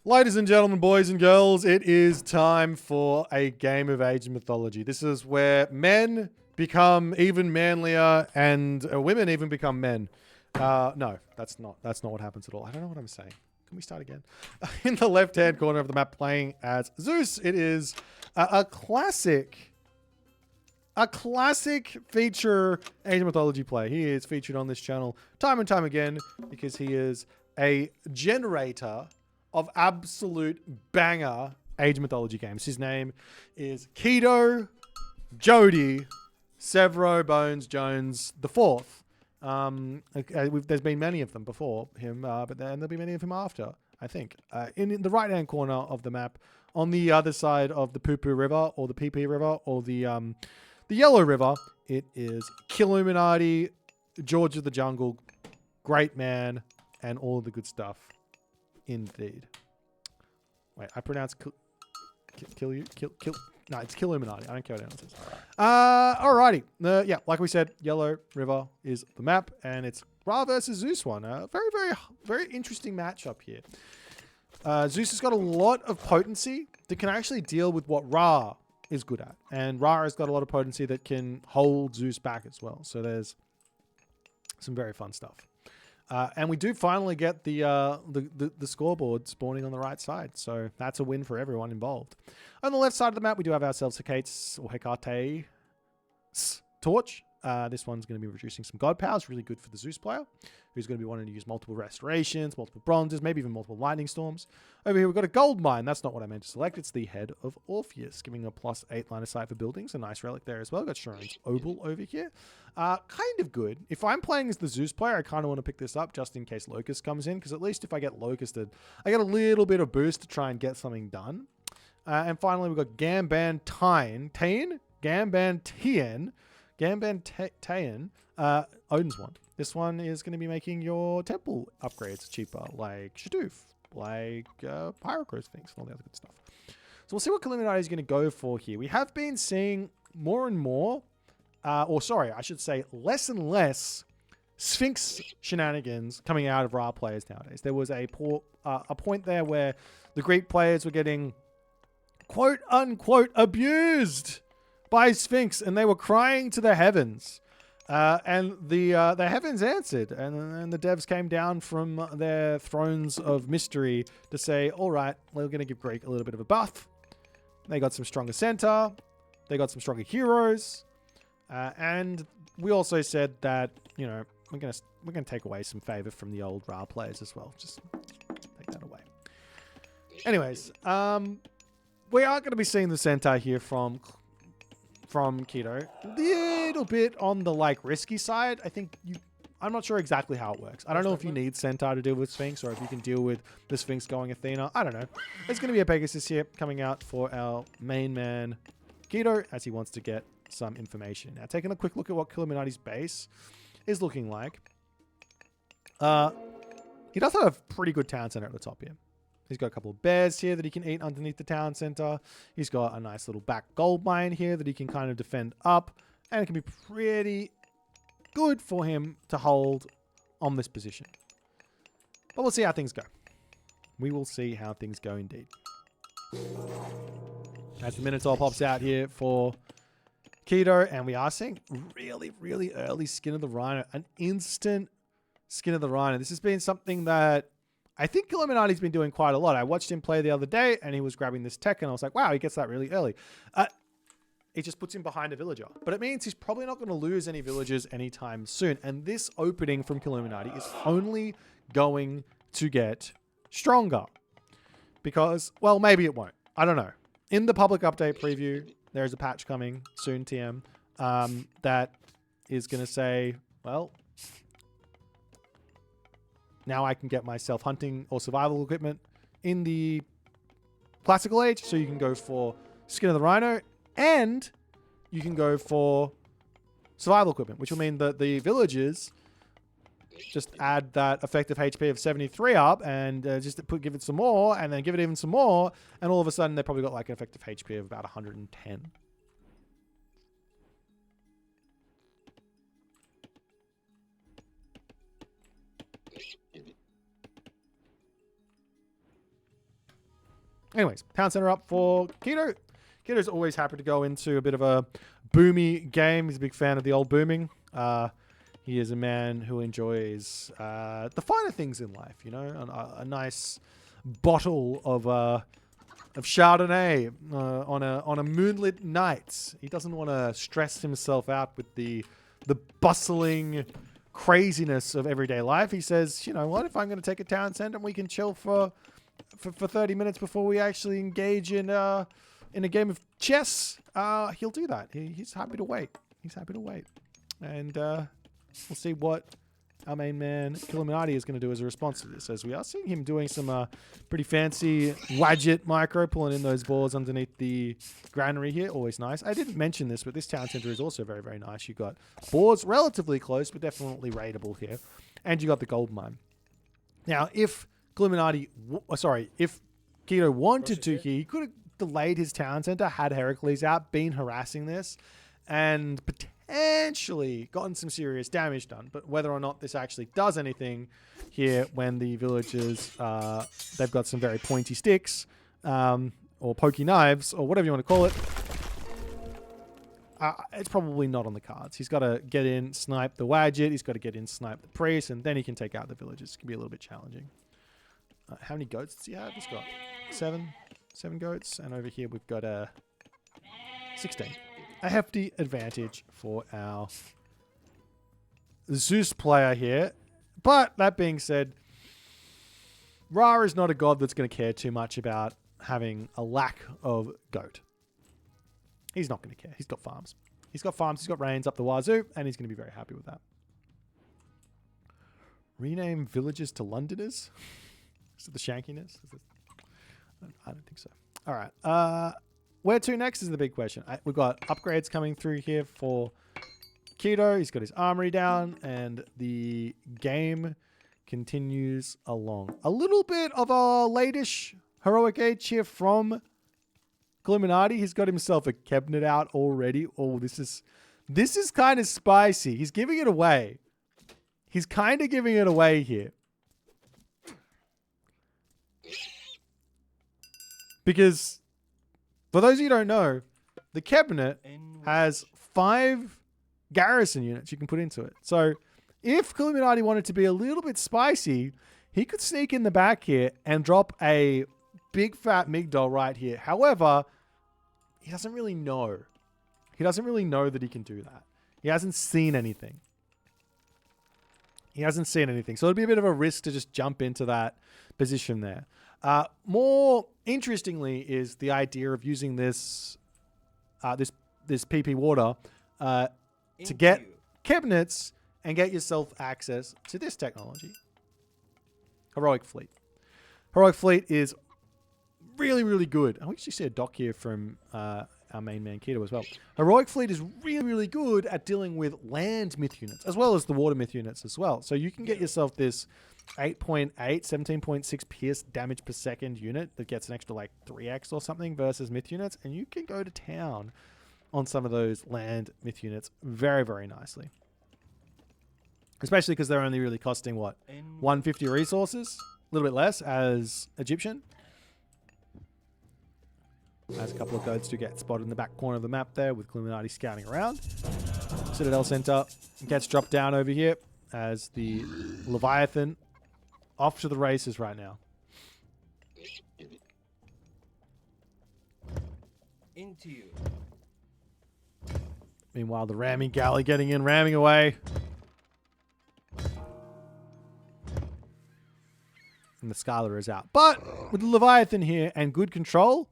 Ladies and gentlemen, boys and girls, it is time for a game of Age of Mythology. This is where men become even manlier and women even become men. No, that's not what happens at all. I don't know what I'm saying. Can we start again? In the left-hand corner of the map, playing as Zeus, it is a classic feature Age of Mythology play. He is featured on this channel time and time again because he is a generator of absolute banger Age of Mythology games. His name is Keto Jody Severo Bones Jones the Fourth. There's been many of them before him, but then there'll be many of him after, I think. In the right-hand corner of the map, on the other side of the Poo Poo River, or the PP River, or the Yellow River, it is Kiluminati, George of the Jungle, Great Man, and all the good stuff. Indeed. Wait, I pronounce no, it's Kiluminati. I don't care what anyone says. Alrighty. Yeah, like we said, Yellow River is the map, and it's Ra versus Zeus one. Very, very, very interesting matchup here. Zeus has got a lot of potency that can actually deal with what Ra is good at, and Ra has got a lot of potency that can hold Zeus back as well. So there's some very fun stuff. And we do finally get the scoreboard spawning on the right side. So that's a win for everyone involved. On the left side of the map, we do have ourselves Hecate's torch. This one's going to be reducing some god powers. Really good for the Zeus player, who's going to be wanting to use multiple restorations, multiple bronzes, maybe even multiple lightning storms. Over here, we've got a gold mine. That's not what I meant to select. It's the head of Orpheus, giving a +8 line of sight for buildings. A nice relic there as well. Got Sharon's Obel over here. Kind of good. If I'm playing as the Zeus player, I kind of want to pick this up just in case Locust comes in, because at least if I get Locusted, I get a little bit of boost to try and get something done. And finally, we've got Gambantian, Odin's Wand. This one is going to be making your temple upgrades cheaper, like Shadoof, like Pyrocro Sphinx, and all the other good stuff. So we'll see what Kiluminati is going to go for here. We have been seeing more and more, less and less Sphinx shenanigans coming out of Ra players nowadays. There was a point there where the Greek players were getting quote-unquote abused by Sphinx, and they were crying to the heavens. And the heavens answered, and the devs came down from their thrones of mystery to say, all right, we're going to give Greek a little bit of a buff. They got some stronger center. They got some stronger heroes. And we also said that, you know, we're going to take away some favor from the old Ra players as well. Just take that away. Anyways, we are going to be seeing the centaur here from Keto. A little bit on the risky side. I'm not sure exactly how it works. I don't know if you need centaur to deal with Sphinx, or if you can deal with the Sphinx going Athena. I don't know. There's going to be a Pegasus here coming out for our main man Keto, as he wants to get some information. Now, taking a quick look at what Kiluminati's base is looking like. He does have a pretty good town center at the top here. He's got a couple of bears here that he can eat underneath the town center. He's got a nice little back gold mine here that he can kind of defend up. And it can be pretty good for him to hold on this position. But we'll see how things go. We will see how things go indeed. As the Minotaur pops out here for Keto, and we are seeing really, really early Skin of the Rhino. An instant Skin of the Rhino. This has been something that I think Kiluminati's been doing quite a lot. I watched him play the other day, and he was grabbing this tech, and I was like, wow, he gets that really early. It just puts him behind a villager. But it means he's probably not going to lose any villagers anytime soon. And this opening from Kiluminati is only going to get stronger. Because, well, maybe it won't. I don't know. In the public update preview, there is a patch coming soon, TM, that is going to say, well, now I can get myself hunting or survival equipment in the classical age. So you can go for Skin of the Rhino, and you can go for survival equipment, which will mean that the villagers just add that effective HP of 73 up, and give it some more, and then give it even some more, and all of a sudden they've probably got like an effective HP of about 110. Anyways, town center up for Keto. Keto's always happy to go into a bit of a boomy game. He's a big fan of the old booming. He is a man who enjoys the finer things in life, you know, a nice bottle of Chardonnay on a moonlit night. He doesn't want to stress himself out with the bustling craziness of everyday life. He says, you know what, if I'm going to take a town center and we can chill for 30 minutes before we actually engage in a game of chess, he'll do that. He's happy to wait. He's happy to wait. And we'll see what our main man, Kiluminati, is going to do as a response to this, as we are seeing him doing some pretty fancy Wadget micro, pulling in those boards underneath the granary here. Always nice. I didn't mention this, but this town center is also very, very nice. You've got boards relatively close, but definitely raidable here. And you got the gold mine. Now, if if Keto wanted to here, he could have delayed his town center, had Heracles out, been harassing this, and potentially gotten some serious damage done. But whether or not this actually does anything here when the villagers, they've got some very pointy sticks, or pokey knives, or whatever you want to call it, it's probably not on the cards. He's got to get in, snipe the Wadget, he's got to get in, snipe the priest, and then he can take out the villagers. It can be a little bit challenging. How many goats does he have? He's got 7 goats, and over here we've got 16. A hefty advantage for our Zeus player here. But that being said, Ra is not a god that's going to care too much about having a lack of goat. He's not going to care. He's got farms. He's got rains up the wazoo, and he's going to be very happy with that. Rename villages to Londoners? Is it the shankiness? I don't think so. All right. Where to next is the big question. We've got upgrades coming through here for Keto. He's got his armory down, and the game continues along. A little bit of a late-ish heroic age here from Kiluminati. He's got himself a cabinet out already. Oh, this is kind of spicy. He's giving it away. He's kind of giving it away here. Because, for those of you who don't know, the cabinet has 5 garrison units you can put into it. So, if Kiluminati wanted to be a little bit spicy, he could sneak in the back here and drop a big fat Migdol right here. However, he doesn't really know. He doesn't really know that he can do that. He hasn't seen anything. So it'd be a bit of a risk to just jump into that position there. More interestingly is the idea of using this PP water to get cabinets and get yourself access to this technology. Heroic Fleet. Heroic Fleet is really, really good. I actually see a doc here from our main man Keto as well. Heroic Fleet is really, really good at dealing with land myth units as well as the water myth units as well. So you can get yourself this 8.8, 17.6 pierce damage per second unit that gets an extra like 3x or something versus myth units, and you can go to town on some of those land myth units very, very nicely. Especially because they're only really costing, what, 150 resources? A little bit less as Egyptian. As a couple of goats do get spotted in the back corner of the map there with Kiluminati scouting around. Citadel Center gets dropped down over here as the Leviathan off to the races right now. Into you. Meanwhile, the ramming galley getting in, ramming away. And the Scalar is out. But with the Leviathan here and good control,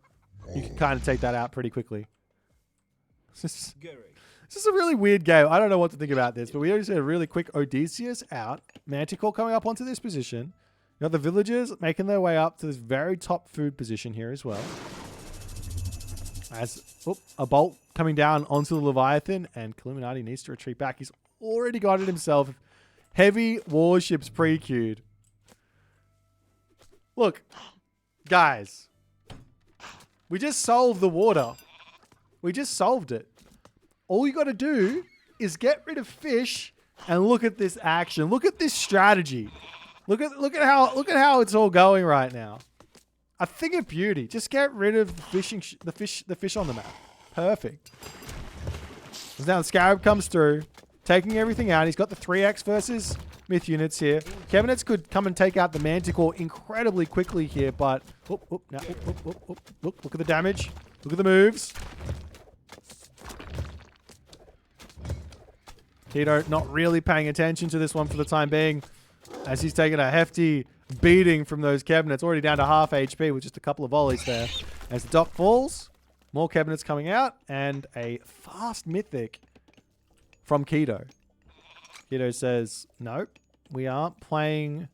you can kind of take that out pretty quickly. This is a really weird game. I don't know what to think about this, but we already said a really quick Odysseus out. Manticore coming up onto this position. You got the villagers making their way up to this very top food position here as well. As a bolt coming down onto the Leviathan, and Kiluminati needs to retreat back. He's already got it himself. Heavy warships pre-queued. Look, guys. We just solved the water. We just solved it. All you got to do is get rid of fish and look at this action. Look at this strategy. Look at how it's all going right now. A thing of beauty. Just get rid of the fish on the map. Perfect. Now the Scarab comes through, taking everything out. He's got the 3x versus myth units here. Cabinets could come and take out the Manticore incredibly quickly here, but look at the damage. Look at the moves. Tito not really paying attention to this one for the time being, as he's taking a hefty beating from those cabinets, already down to half HP with just a couple of volleys there. As the dock falls, more cabinets coming out, and a fast mythic from Keto. Keto says, nope, we aren't playing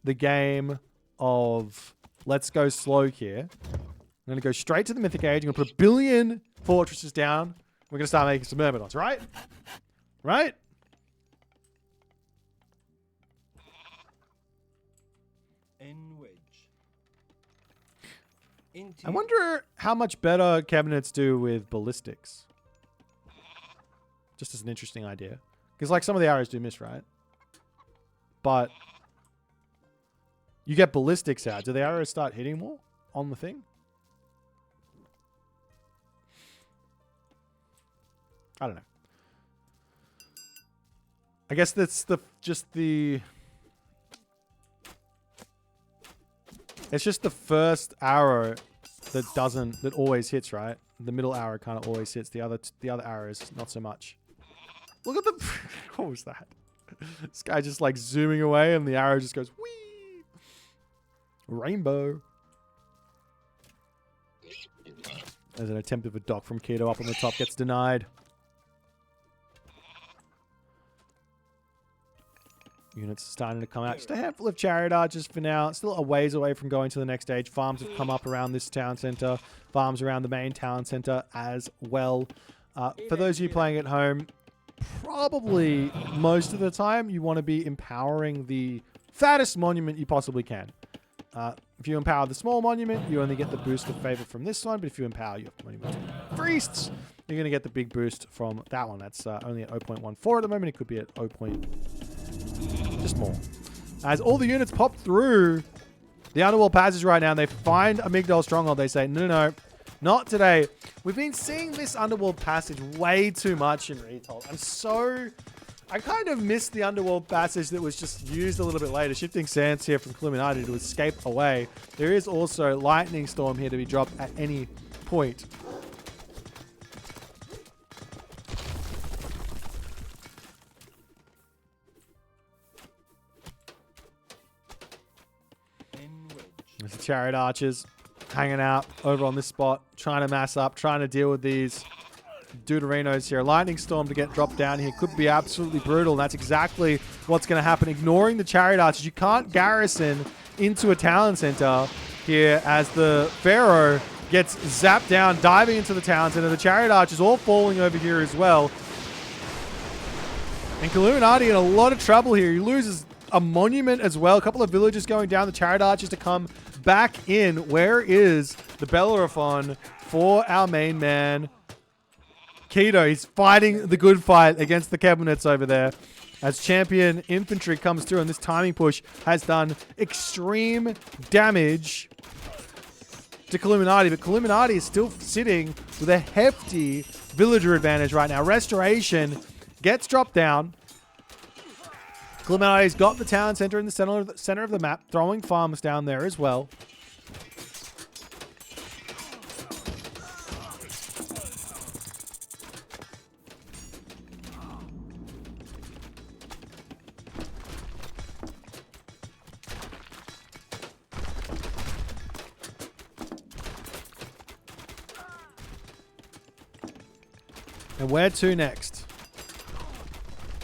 the game of let's go slow here. I'm going to go straight to the mythic age. I'm going to put 1 billion fortresses down. We're going to start making some Myrmidons, right? Right? I wonder how much better cabinets do with ballistics. Just as an interesting idea. Because like some of the arrows do miss, right? But you get ballistics out. Do the arrows start hitting more on the thing? I don't know. I guess that's it's just the first arrow that always hits, right? The middle arrow kind of always hits. The other arrows, not so much. Look at the... What was that? This guy just like zooming away and the arrow just goes, whee! Rainbow. There's an attempt of a dock from Keto up on the top. Gets denied. Units starting to come out. Just a handful of chariot archers for now. Still a ways away from going to the next stage. Farms have come up around this town center. Farms around the main town center as well. For those of you playing at home, probably most of the time you want to be empowering the fattest monument you possibly can. If you empower the small monument, you only get the boost of favor from this one. But if you empower your monument priests, you're going to get the big boost from that one. That's only at 0.14 at the moment. It could be at 0. Just more. As all the units pop through the underworld passage right now, and they find a Migdol stronghold. They say, no, not today. We've been seeing this underworld passage way too much in Retold. I kind of missed the underworld passage that was just used a little bit later. Shifting Sands here from Kiluminati to escape away. There is also Lightning Storm here to be dropped at any point. There's the chariot archers hanging out over on this spot, trying to mass up, trying to deal with these Deuterinos here. Lightning Storm to get dropped down here could be absolutely brutal, and that's exactly what's going to happen. Ignoring the chariot archers, you can't garrison into a town center here as the Pharaoh gets zapped down, diving into the town center. The chariot archers all falling over here as well. And Kiluminati in a lot of trouble here. He loses a monument as well. A couple of villagers going down. The chariot archers to come back in. Where is the Bellerophon for our main man, Keto? He's fighting the good fight against the cabinets over there as champion infantry comes through, and this timing push has done extreme damage to Kiluminati, but Kiluminati is still sitting with a hefty villager advantage right now. Restoration gets dropped down. Kiluminati's got the town center in the center of the map, throwing farms down there as well. And where to next?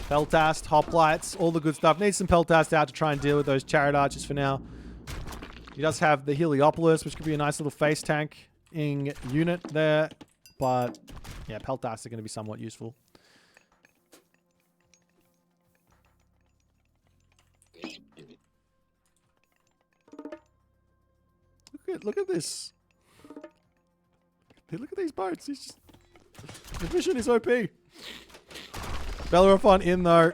Peltast, hoplites, all the good stuff. Needs some Peltast out to try and deal with those chariot archers for now. He does have the Heliopolis, which could be a nice little face tanking unit there. But yeah, Peltast are going to be somewhat useful. Look at this. Look at these boats. He's just... The mission is OP. Bellerophon in though.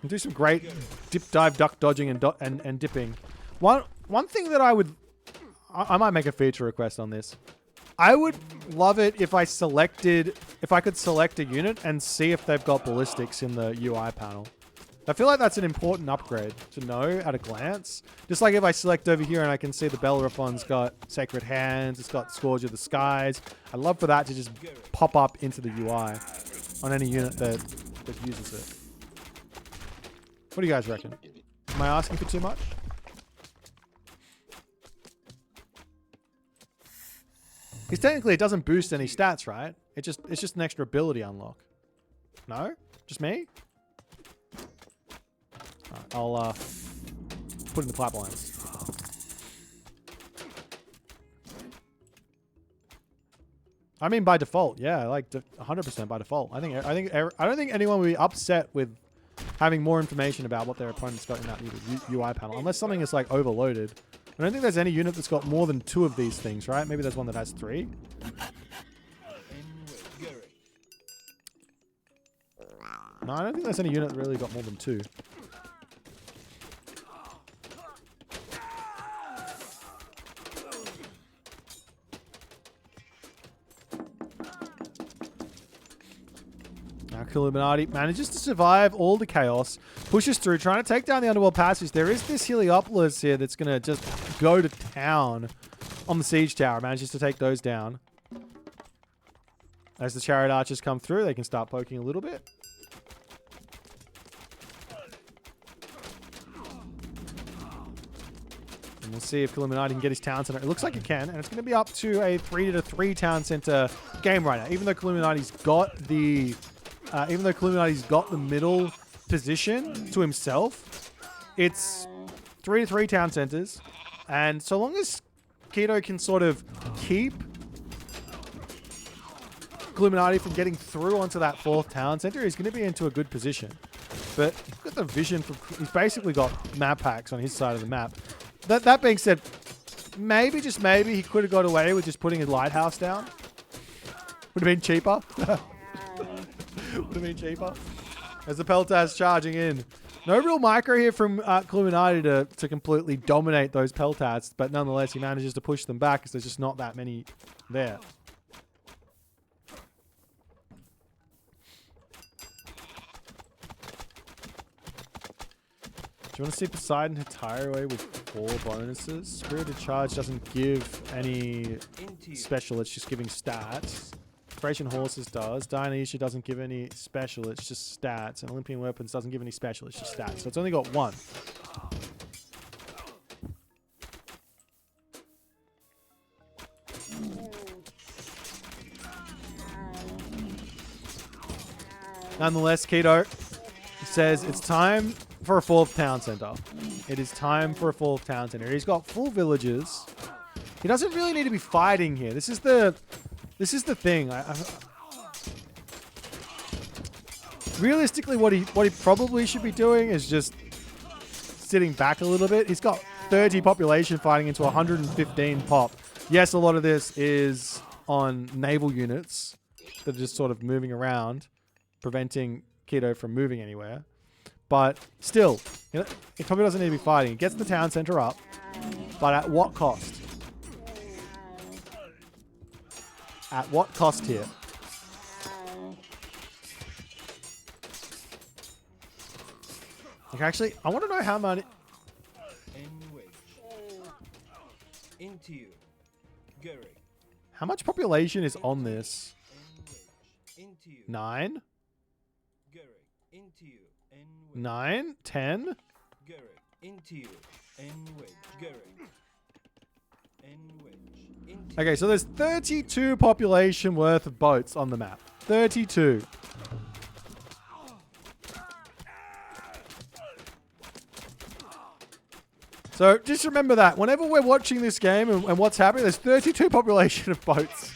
Do some great dip, dive, duck dodging and dipping. One thing that I would I might make a feature request on this. I would love it if I could select a unit and see if they've got ballistics in the UI panel. I feel like that's an important upgrade to know at a glance. Just like if I select over here and I can see the Bellerophon's got Sacred Hands, it's got Scourge of the Skies. I'd love for that to just pop up into the UI on any unit that uses it. What do you guys reckon? Am I asking for too much? Because technically it doesn't boost any stats, right? It's just an extra ability unlock. No? Just me? Alright, I'll put in the pipelines. I mean by default, yeah, like 100% by default. I don't think anyone would be upset with having more information about what their opponent's got in that UI panel, unless something is like overloaded. I don't think there's any unit that's got more than 2 of these things, right? Maybe there's one that has 3. No, I don't think there's any unit that really got more than 2. Now Kiluminati manages to survive all the chaos, pushes through, trying to take down the underworld passage. There is this Heliopolis here that's going to just go to town on the siege tower. Manages to take those down. As the chariot archers come through, they can start poking a little bit. And we'll see if Kiluminati can get his town center. It looks like it can, and it's going to be up to a 3-3 town center game right now. Even though Kiluminati's got the middle position to himself, it's 3-3 town centers, and so long as Keto can sort of keep Kiluminati from getting through onto that 4th town center, he's going to be into a good position. But he's got the vision for, he's basically got map hacks on his side of the map. That being said, maybe, just maybe, he could have got away with just putting his lighthouse down. Would have been cheaper. Would have been cheaper. As the Peltaz charging in. No real micro here from Kiluminati to completely dominate those Peltaz, but nonetheless he manages to push them back because there's just not that many there. Do you want to see Poseidon hit tire away with 4 bonuses? Spirited Charge doesn't give any special, it's just giving stats. Thracian Horses does. Dionysia doesn't give any special, it's just stats. And Olympian Weapons doesn't give any special, it's just stats. So it's only got 1. Nonetheless, Keto says it's time for a 4th town center. It is time for a 4th town center. He's got full villages. He doesn't really need to be fighting here. This is the thing. Realistically, what he probably should be doing is just sitting back a little bit. He's got 30 population fighting into 115 pop. Yes, a lot of this is on naval units that are just sort of moving around, preventing Keto from moving anywhere. But still, you know, he probably doesn't need to be fighting. He gets the town center up, but at what cost? At what cost here? Like, actually, I want to know how many... How much population is on this? 9? 9? 10? Okay, so there's 32 population worth of boats on the map. 32. So just remember that. Whenever we're watching this game and what's happening, there's 32 population of boats.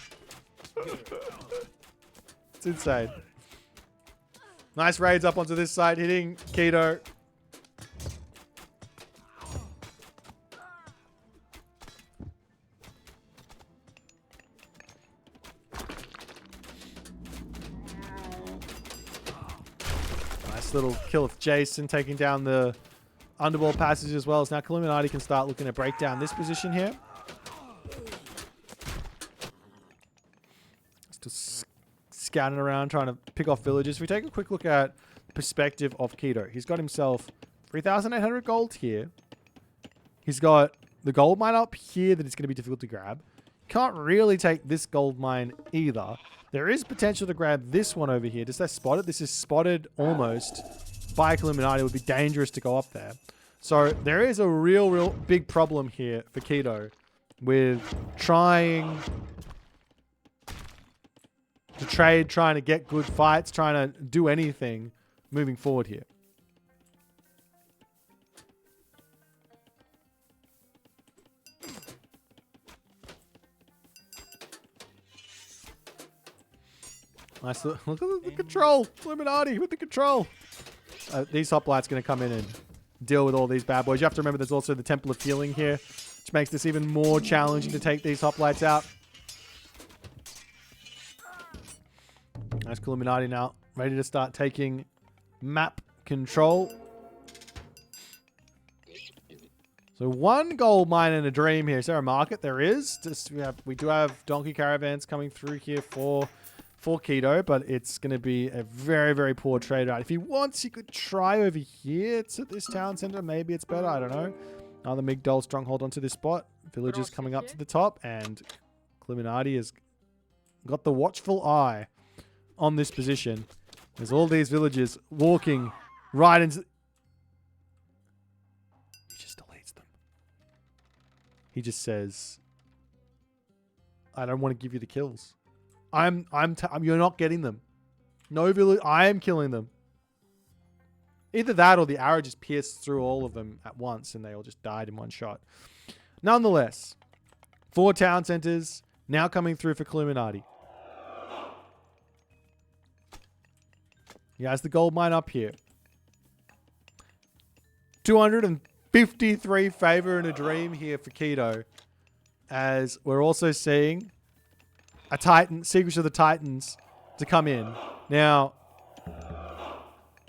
It's insane. Nice raids up onto this side, hitting Keto. Nice little kill with Jason, taking down the underworld passage as well. As now Kiluminati can start looking to break down this position here. Just scouting around, trying to pick off villages. If we take a quick look at the perspective of Keto, he's got himself 3,800 gold here. He's got the gold mine up here that it's going to be difficult to grab. Can't really take this gold mine either. There is potential to grab this one over here. Does that spot it? This is spotted almost by Kiluminati. It would be dangerous to go up there. So there is a real big problem here for Keto with trying to trade, trying to get good fights, trying to do anything moving forward here. Nice. Look at the control. Illuminati with the control. These hoplites going to come in and deal with all these bad boys. You have to remember there's also the Temple of Healing here, which makes this even more challenging to take these hoplites out. Nice. Kiluminati now ready to start taking map control. So one gold mine and a dream here. Is there a market? There is. We do have donkey caravans coming through here for Keto, but it's going to be a very poor trade route. If he wants, he could try over here. It's at this town center. Maybe it's better. I don't know. Another Migdol stronghold onto this spot. Villagers coming up to the top, and Kiluminati has got the watchful eye on this position. There's all these villagers walking right into... He just deletes them. He just says, I don't want to give you the kills. You're not getting them. No village. I am killing them. Either that or the arrow just pierced through all of them at once and they all just died in one shot. Nonetheless, 4 town centers now coming through for Kiluminati. He has the gold mine up here. 253 favor and a dream here for Keto. As we're also seeing a Titan, Secrets of the Titans, to come in. Now,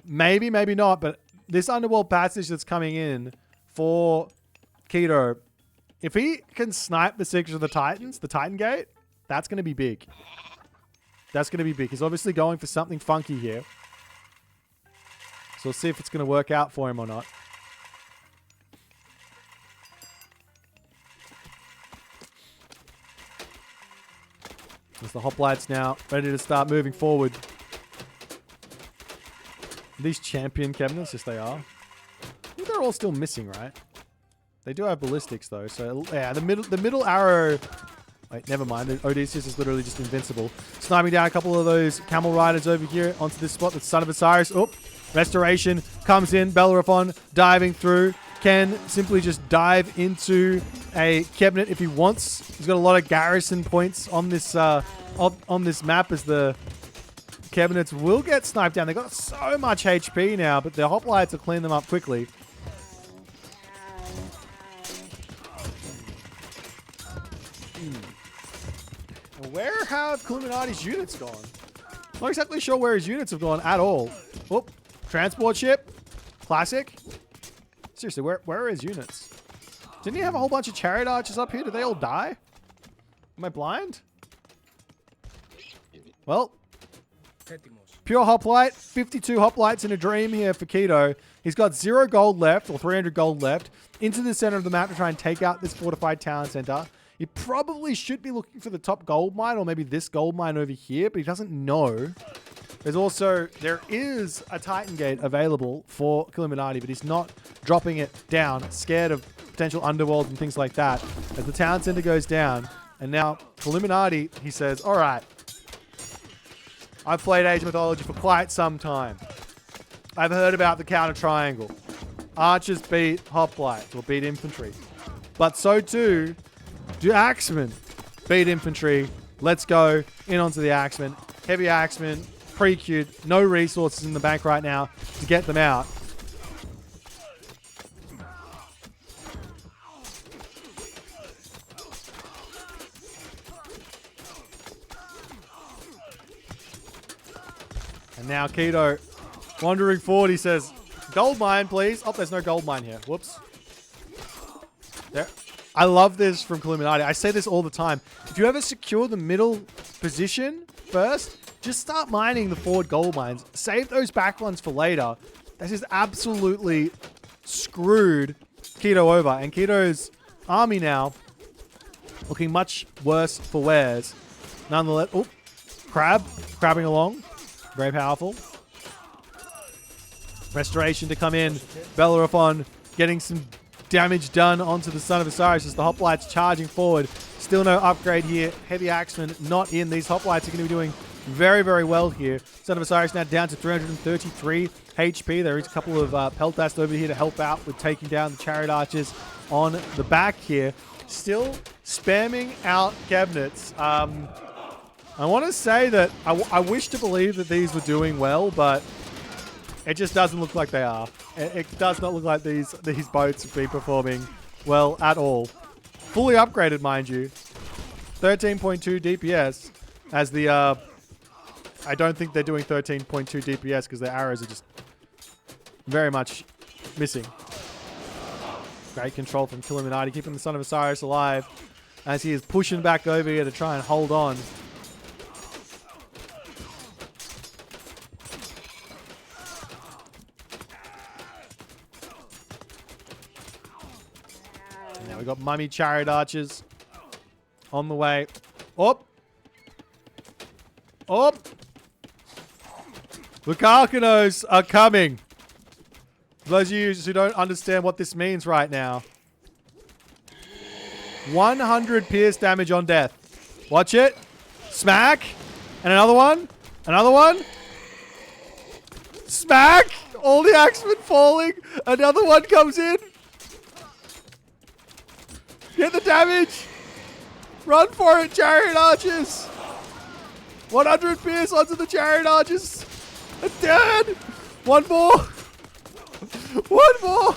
maybe not, but this underworld passage that's coming in for Keto, if he can snipe the Secrets of the Titans, the Titan Gate, that's going to be big. That's going to be big. He's obviously going for something funky here. So we'll see if it's going to work out for him or not. There's the hoplites now ready to start moving forward. These champion cabinets, yes they are. I think they're all still missing, right? They do have ballistics though, so yeah, the middle arrow. Wait, never mind. The Odysseus is literally just invincible. Sniping down a couple of those camel riders over here onto this spot. The Son of Osiris. Oh, restoration comes in. Bellerophon diving through. Can simply just dive into a cabinet if he wants. He's got a lot of garrison points on this map as the cabinets will get sniped down. They've got so much HP now, but the hoplites will clean them up quickly. Where have Kiluminati's units gone? Not exactly sure where his units have gone at all. Oh, transport ship. Classic. Seriously, where are his units? Didn't he have a whole bunch of chariot archers up here? Did they all die? Am I blind? Well, pure hoplite. 52 hoplites in a dream here for Keto. He's got 0 gold left, or 300 gold left, into the center of the map to try and take out this fortified town center. He probably should be looking for the top gold mine, or maybe this gold mine over here, but he doesn't know. There is a Titan Gate available for Kiluminati, but he's not dropping it down, scared of potential underworld and things like that. As the town center goes down, and now Kiluminati, he says, all right, I've played Age of Mythology for quite some time. I've heard about the counter triangle. Archers beat hoplites, or beat infantry. But so too do axemen beat infantry. Let's go in onto the axemen. Heavy axemen. Pre-queued, no resources in the bank right now to get them out. And now Keto wandering forward, he says, gold mine, please. Oh, there's no gold mine here. Whoops. There. I love this from Kiluminati. I say this all the time. If you ever secure the middle position first, just start mining the forward gold mines. Save those back ones for later. This is absolutely screwed Keto over. And Keto's army now looking much worse for wears. Nonetheless, oh, crabbing along. Very powerful. Restoration to come in. Bellerophon getting some damage done onto the Son of Osiris as the hoplites charging forward. Still no upgrade here. Heavy Axeman not in. These hoplites are going to be doing very, very well here. Son of Osiris now down to 333 HP. There is a couple of Peltast over here to help out with taking down the Chariot Archers on the back here. Still spamming out cabinets. I want to say that I wish to believe that these were doing well, but it just doesn't look like they are. It does not look like these boats would be performing well at all. Fully upgraded, mind you. 13.2 DPS as the... I don't think they're doing 13.2 DPS because their arrows are just very much missing. Great control from Kiluminati, keeping the Son of Osiris alive as he is pushing back over here to try and hold on. And now we've got Mummy Chariot Archers on the way. Up! Up! The Karkanos are coming. For those of you who don't understand what this means right now. 100 pierce damage on death. Watch it. Smack. And another one. Another one. Smack. All the axemen falling. Another one comes in. Get the damage. Run for it, Chariot Archers. 100 pierce onto the Chariot Archers. A third. One more. One more.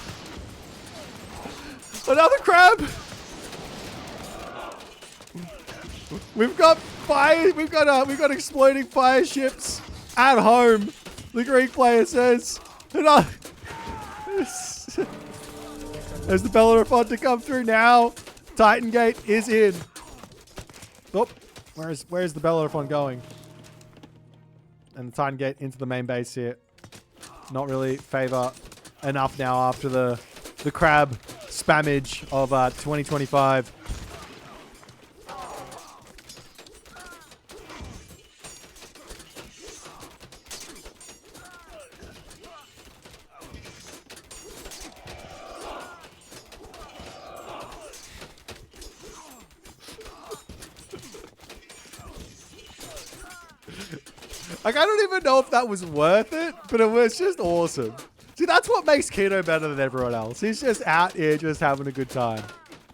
Another crab. We've got fire. We've got exploding fire ships at home. The Greek player says. There's the Bellerophon to come through now. Titan Gate is in. Oh, where's the Bellerophon going? And the Titan Gate into the main base here. Not really favor enough now after the crab spammage of 2025. Like, I don't even know if that was worth it, but it was just awesome. See, that's what makes Keto better than everyone else. He's just out here just having a good time.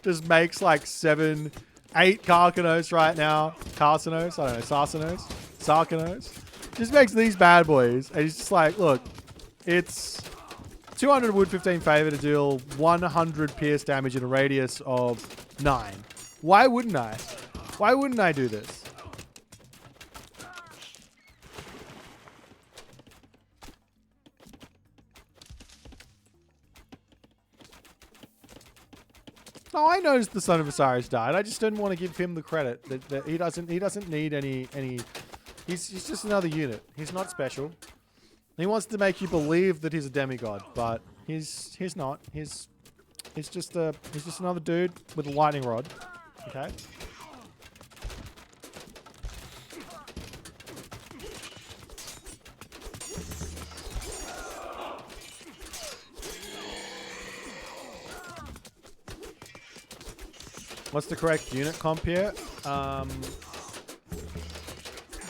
Just makes like 7, 8 Karkanos right now. Carcinos, I don't know, Sarcinos, Sarkinos. Just makes these bad boys. And he's just like, look, it's 200 wood, 15 favor to deal 100 pierce damage in a radius of 9. Why wouldn't I? Why wouldn't I do this? No, I noticed the Son of Osiris died. I just didn't want to give him the credit that he doesn't need any. He's just another unit. He's not special. He wants to make you believe that he's a demigod, but he's not. He's just another dude with a lightning rod. Okay. What's the correct unit comp here?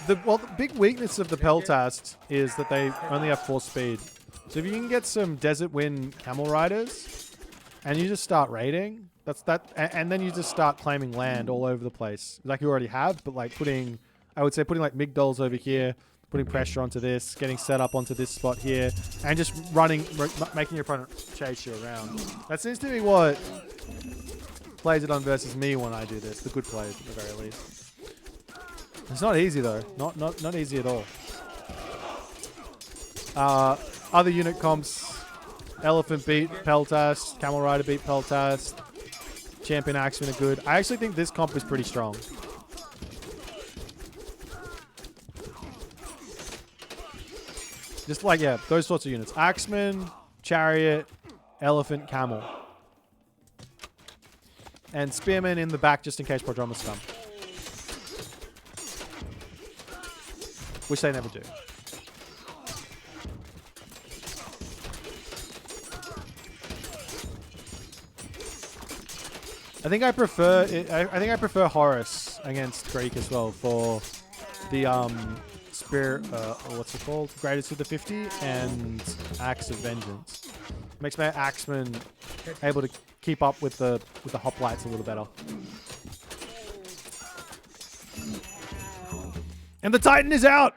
The big weakness of the Peltast is that they only have 4 speed. So if you can get some Desert Wind Camel Riders, and you just start raiding, and then you just start claiming land all over the place, like you already have, but like putting like Migdols over here, putting pressure onto this, getting set up onto this spot here, and just making your opponent chase you around. That seems to be what plays it on versus me when I do this. The good plays, at the very least. It's not easy though. Not easy at all. Other unit comps: Elephant beat Peltast, Camel Rider beat Peltast. Champion Axemen are good. I actually think this comp is pretty strong. Just like, yeah, those sorts of units. Axemen, Chariot, Elephant, Camel. And Spearmen in the back just in case Prodromus come. Which they never do. I think I prefer Horus against Greek as well for the Spear, what's it called? Greatest of the 50 and Axe of Vengeance. Makes my Axeman able to keep up with the hoplites a little better. And the Titan is out!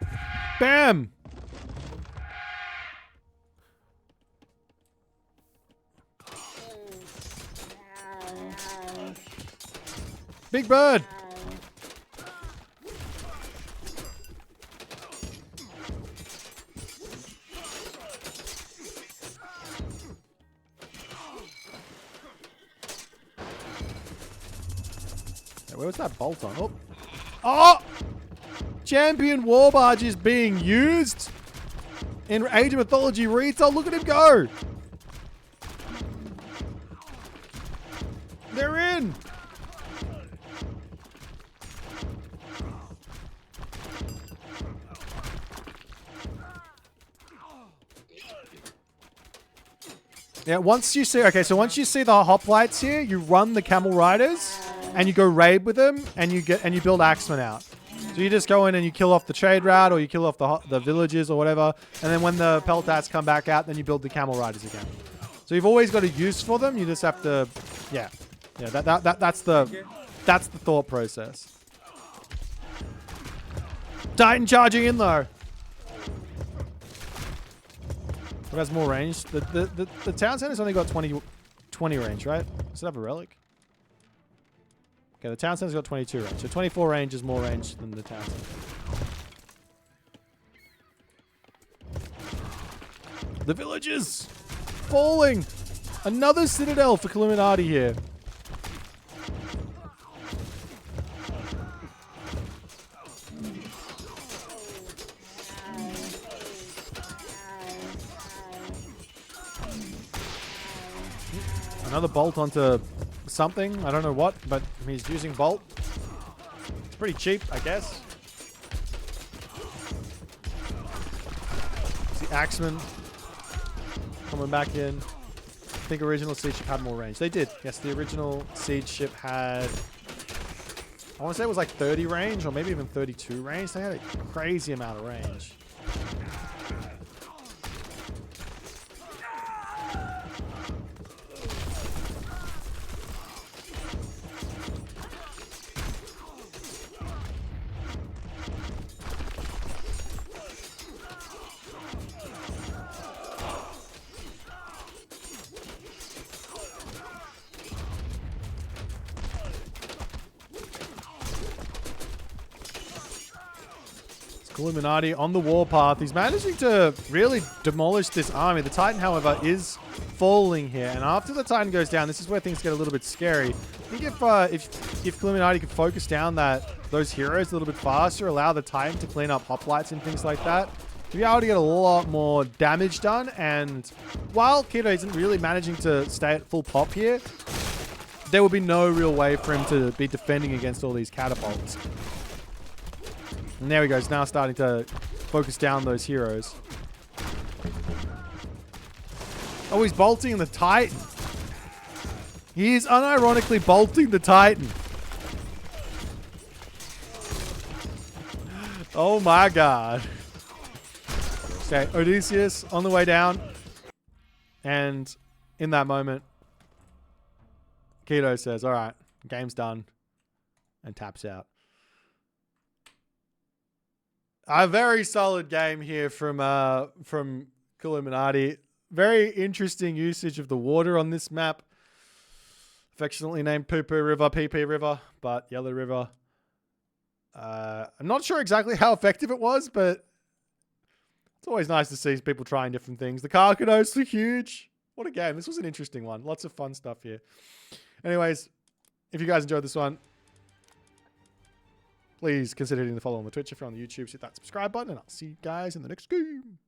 Bam! Big bird! Where was that bolt on? Oh! Oh! Champion Warbarge is being used in Age of Mythology retail. Look at him go! They're in! Yeah, once you see the hoplites here, you run the camel riders and you go raid with them and you build axemen out. So you just go in and you kill off the trade route or you kill off the villages or whatever, and then when the peltats come back out, then you build the camel riders again. So you've always got a use for them. You just have to, yeah, that's the thought process. Titan charging in though. Who has more range? The town center's only got 20 range, right? Does it have a relic? Okay, the town center's got 22 range. So 24 range is more range than the town center. The villagers falling. Another citadel for Kiluminati here. Another bolt onto something. I don't know what, but he's using bolt. It's pretty cheap, I guess. It's the Axeman coming back in. I think original siege ship had more range. They did. Yes, the original siege ship had, I want to say it was like 30 range or maybe even 32 range. They had a crazy amount of range. Kiluminati on the warpath. He's managing to really demolish this army. The Titan, however, is falling here. And after the Titan goes down, this is where things get a little bit scary. I think if Kiluminati could focus down those heroes a little bit faster, allow the Titan to clean up hoplites and things like that, to be able to get a lot more damage done. And while Keto isn't really managing to stay at full pop here, there will be no real way for him to be defending against all these catapults. And there he goes, now starting to focus down those heroes. Oh, he's bolting the Titan. He's unironically bolting the Titan. Oh my god. Okay, Odysseus on the way down. And in that moment, Keto says, alright, game's done. And taps out. A very solid game here from Kiluminati. Very interesting usage of the water on this map. Affectionately named Poo Poo River, PP River, but Yellow River. I'm not sure exactly how effective it was, but it's always nice to see people trying different things. The Karkanos were huge. What a game. This was an interesting one. Lots of fun stuff here. Anyways, If you guys enjoyed this one, please consider hitting the follow on the Twitch. If you're on the YouTube, hit that subscribe button, and I'll see you guys in the next game.